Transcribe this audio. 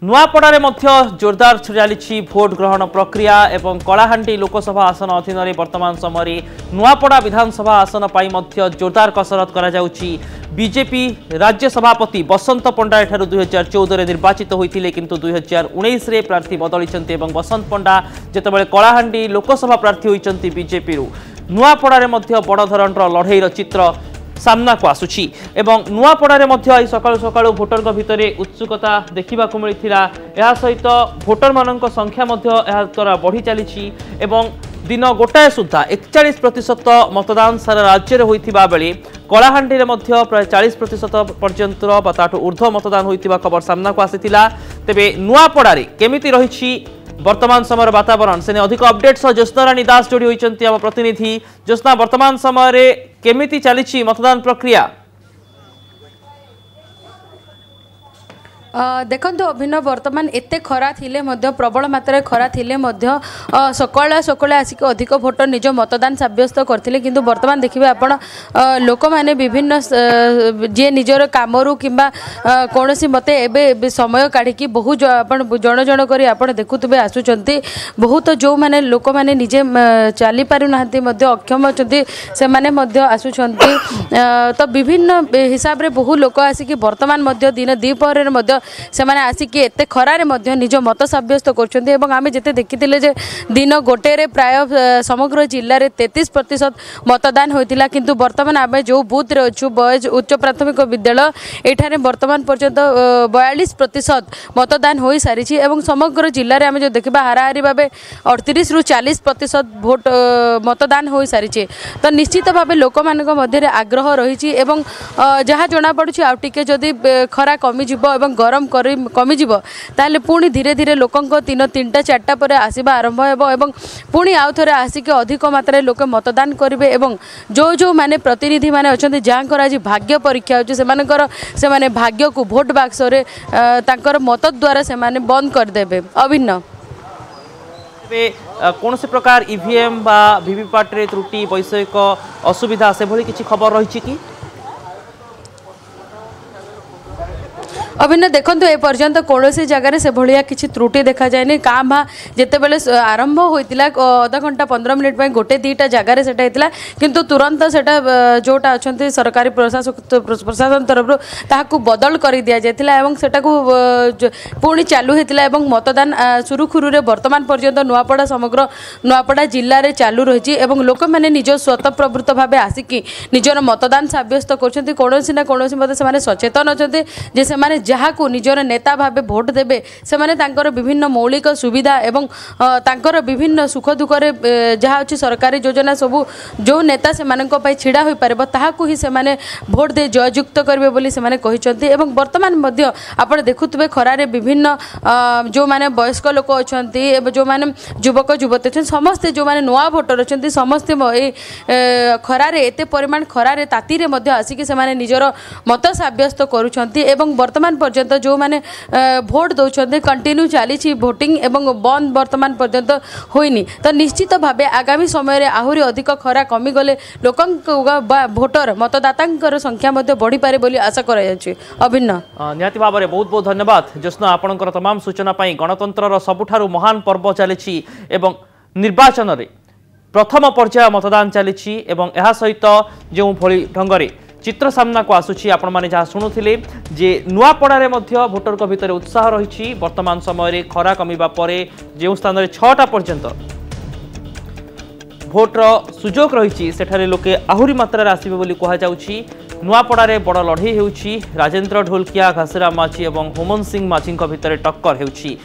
नुआपड़ारे मध्य जोरदार चली भोट ग्रहण प्रक्रिया एवं कलाहांडी लोकसभा आसन अधीन वर्तमान समय नुआपड़ा विधानसभा आसन पाई मध्य जोरदार कसरत करा जाउची। बीजेपी राज्य सभापति बसंत पंडा एठारु 2014 निर्वाचित होइथिले किंतु 2019 रे प्रार्थी बदलिचंती एवं बसंत पंडा जेतेबेले कलाहांडी लोकसभा प्रार्थी होइचंती बीजेपी रु नुआपड़ारे मध्य बड़ धरणर लड़ाईर चित्र सामना को आसुची एवं नुआपड़ारे मध्य सकाळु सकाळु भोटर भितर उत्सुकता देखा मिलता। यह सहित भोटर मान संख्या द्वारा बढ़ी चली एवं दिन गोटाए सुधा 41% मतदान सारा राज्य में होता बेले कलाहांडी में प्राय 40% पर्यंत ताठू ऊर्ध्व मतदान होता खबर सामना को आसीथिला। तेबे नुआपड़ारे केमिति रही वर्तमान समय वातावरण से अधिक अपडेट सह ज्योत्ना रानी दास जोड़ी होती आम प्रतिनिधि। ज्योत्ना, वर्तमान समय केमिति चली मतदान प्रक्रिया? देखो अभिनव वर्तमान एते खरा थिले मध्य प्रबल मात्रा खरा थिले मध्य सकाळ सकाळ आसिक अधिक भोटर निज मतदान साब्यस्त करथिले किंतु वर्तमान देखिबे आपण लोक माने विभिन्न जे निजर कामरू किंबा कोनोसी मते एबे समय काढी कि बहु आपण जण जण करी आपण देखुतबे आसुचंती बहुत जो माने लोक माने निजे चाली पारु नाहंती मध्य अक्षम अछंती से माने मध्य आसुचंती। तो विभिन्न हिसाब रे बहु लोक आसिक वर्तमान मध्य दिन दीपहर रे मध्य से माने आसिकी एते खरारे मध्य निज मत साब्यस्त करछन्ते एवं आमे जेते देखिथिले जे दिन गोटे रे प्राय समग्र जिल्ला रे 33% मतदान होइतिला किंतु वर्तमान आमे जो बूथ रे अछु बॉयज उच्च प्राथमिक विद्यालय एठारे वर्तमान पर्यंत 42% मतदान होई सारिछि एवं समग्र जिल्ला रे आमे जो देखिबा हाराहारी भाबे 38 रु 40% भोट मतदान होई सारिछि। तो निश्चित भाबे लोक मानक मध्य रे आग्रह रहिछि एवं जहा जणा पडुछि आ टिके जदी खरा कमी जिवो एवं गरम कमिजिब ताले पुणी धीरे धीरे लोकंक 3टा 4टा पर आसवा आरंभ हेबो एवं पुणी आउ थरे आसिक अधिक मात्रा लोक मतदान करिवे एवं जो जो माने प्रतिनिधि माने अछंती जांकर आज भाग्य परीक्षा होछि से माने भाग्य को भोट बाक्स रे तांकर मत द्वारा से माने बंद कर देबे। अभिन्न कौन से प्रकार ईवीएम बा वीवीपैट रे त्रुटि वैषयिक असुविधा से भली किछि खबर रही कि? अभिन्न देखो ए पर्यंत कौन सी जगार से भाया किसी त्रुटि देखा जाए क्या भा जितेबले आरंभ होता अधा घंटा 15 मिनिट गोटे 2टा जगार से किंतु तुरंत से जोटा अच्छा सरकारी प्रशासन तरफ ताकू बदल कर दि जाता पुणी चालू होता मतदान सुरुखुरु वर्तमान पर्यंत नुआपड़ा समग्र नुआपड़ा जिले में चालू रही लोक मैंने निज स्वतःप्रवृत्त भाव आसिकी निजर मतदान साब्यस्त कर कौन मत से सचेतन अच्छा से जहाँ को निजर नेता भावे भोट देबे से माने तांकर विभिन्न मौलिक सुविधा एवं तांकर विभिन्न सुख दुख जहाँ अच्छी सरकारी योजना सबू जो नेता से मानक पई छिड़ा होई परबो ताहाकू ही से माने भोट दे जययुक्त करबे बोली से माने कहिसंती एवं वर्तमान मध्य आपण देखुतबे खरारे विभिन्न जो माने वयस्क लोक अछंती एवं जो माने युवक युवती अछन समस्त जो माने नवा भोटर अछंती समस्त खरारे एते परिमाण खरारे ताती रे मध्य आसिकी से माने निजर मत साब्यस्त करूछंती एवं वर्तमान पर्यंत जो माने भोट दौरान कंटिन्यू चली भोटिंग एवं बंद वर्तमान पर्यंत होइनी। तो निश्चित भावे आगामी समय आहरी अधिक खरा कमी गले लोक भोटर मतदाता संख्या बढ़ी पारे बोली आशा कर अभिन्न निहाती भाव में बहुत बहुत धन्यवाद ज्योत्ना आपणकर तमाम सूचना पाई। गणतंत्र सबुठारु महान पर्व चली निर्वाचन रे प्रथम पर्याय मतदान चली सहित जो भली ढंग चित्र सामना को आसुची आपण माने जहाँ शुणुले जे नुआपड़ारे मध्य भोटर को भितर उत्साह रही। वर्तमान समय खरा कमिबा परे जो स्थान में 6टा पर्यंत भोटर सुजोग रही सेठारे लोके आहुरी मात्रा आसबे बोली कहा जाउची। नुआपड़ारे बड़ लड़ई हेउची राजेंद्र ढोलकिया घासीराम माझी और होमन सिंह माझी भितर टक्कर हेउची।